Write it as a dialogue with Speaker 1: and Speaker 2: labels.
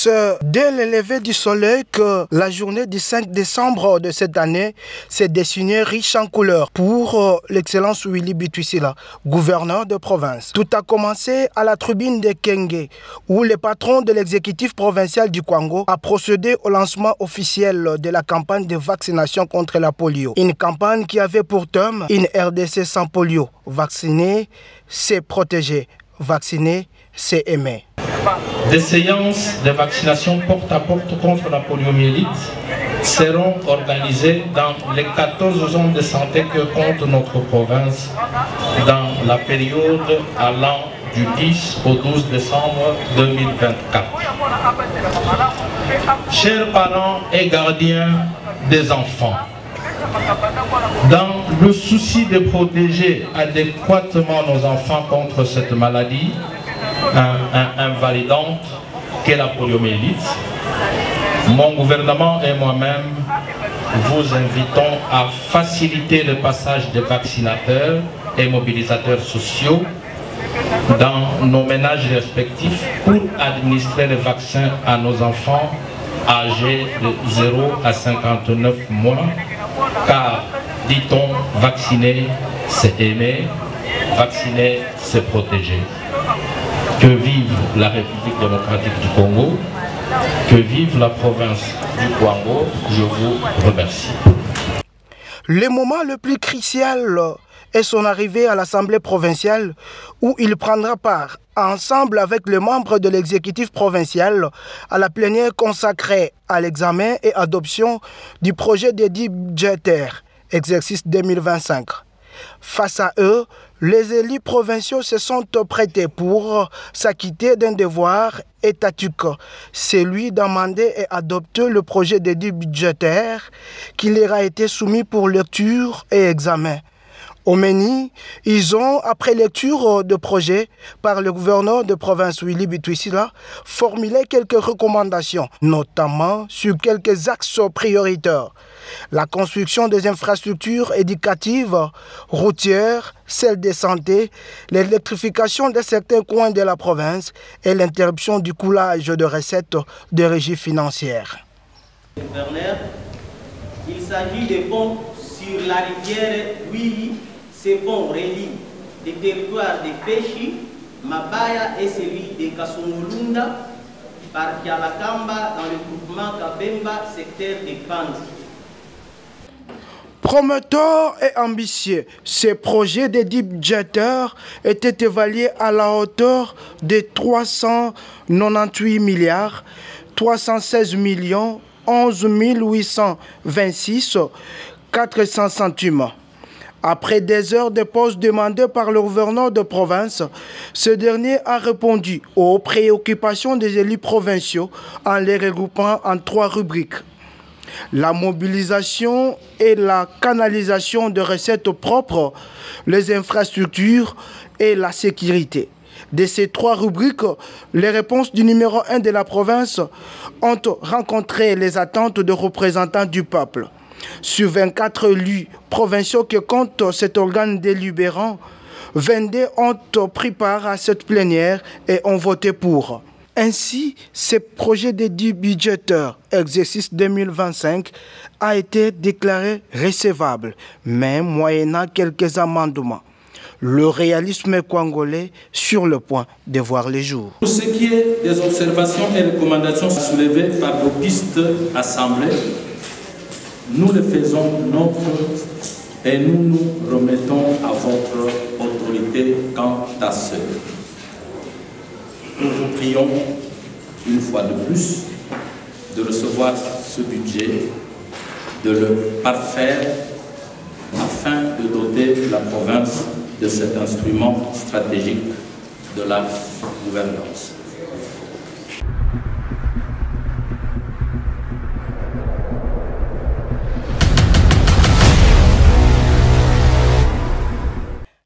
Speaker 1: C'est dès le lever du soleil que la journée du 5 décembre de cette année s'est dessinée riche en couleurs pour l'excellence Willy Bituisila, gouverneur de province. Tout a commencé à la tribune de Kenge, où le patron de l'exécutif provincial du Kwango a procédé au lancement officiel de la campagne de vaccination contre la polio. Une campagne qui avait pour thème une RDC sans polio. Vacciner, c'est protéger. Vacciner, c'est aimer.
Speaker 2: Des séances de vaccination porte à porte contre la poliomyélite seront organisées dans les 14 zones de santé que compte notre province dans la période allant du 10 au 12 décembre 2024. Chers parents et gardiens des enfants, dans le souci de protéger adéquatement nos enfants contre cette maladie invalidante qu'est la poliomyélite, mon gouvernement et moi-même vous invitons à faciliter le passage des vaccinateurs et mobilisateurs sociaux dans nos ménages respectifs pour administrer les vaccins à nos enfants âgés de 0 à 59 mois, car, dit-on, vacciner, c'est aimer, vacciner, c'est protéger. Que vive la République démocratique du Congo, que vive la province du Kwango, je vous remercie.
Speaker 1: Le moment le plus crucial est son arrivée à l'Assemblée provinciale où il prendra part, ensemble avec les membres de l'exécutif provincial, à la plénière consacrée à l'examen et adoption du projet d'édit budgétaire, exercice 2025. Face à eux, les élus provinciaux se sont prêtés pour s'acquitter d'un devoir étatique, celui d'amender et adopter le projet d'édit budgétaire qui leur a été soumis pour lecture et examen. Au menu, ils ont, après lecture de projet par le gouverneur de province Willy Bituisila, formulé quelques recommandations, notamment sur quelques axes prioritaires. La construction des infrastructures éducatives, routières, celles de santé, l'électrification de certains coins de la province et l'interruption du coulage de recettes de régie financière.
Speaker 3: Gouverneur, il s'agit de ponts sur la rivière Willy. Ces ponts relient les territoires de Péchi, Mabaya et celui de Kasumulunda par Kialakamba dans le groupement Kabemba, secteur de Kandi.
Speaker 1: Prometteur et ambitieux, ces projets d'édit budgétaire étaient évalués à la hauteur de 398 milliards 316 millions 11 826 400 centimes. Après des heures de pause demandées par le gouverneur de province, ce dernier a répondu aux préoccupations des élus provinciaux en les regroupant en 3 rubriques. La mobilisation et la canalisation de recettes propres, les infrastructures et la sécurité. De ces 3 rubriques, les réponses du numéro 1 de la province ont rencontré les attentes de représentants du peuple. Sur 24 élus provinciaux que compte cet organe délibérant, 22 ont pris part à cette plénière et ont voté pour. Ainsi, ce projet d'édit budgétaire, exercice 2025, a été déclaré recevable, mais moyennant quelques amendements. Le réalisme congolais sur le point de voir les jours.
Speaker 2: Pour ce qui est des observations et recommandations soulevées par l'auguste Assemblée, nous le faisons nôtre et nous nous remettons à votre autorité quant à ce. Nous vous prions une fois de plus de recevoir ce budget, de le parfaire afin de doter la province de cet instrument stratégique de la gouvernance.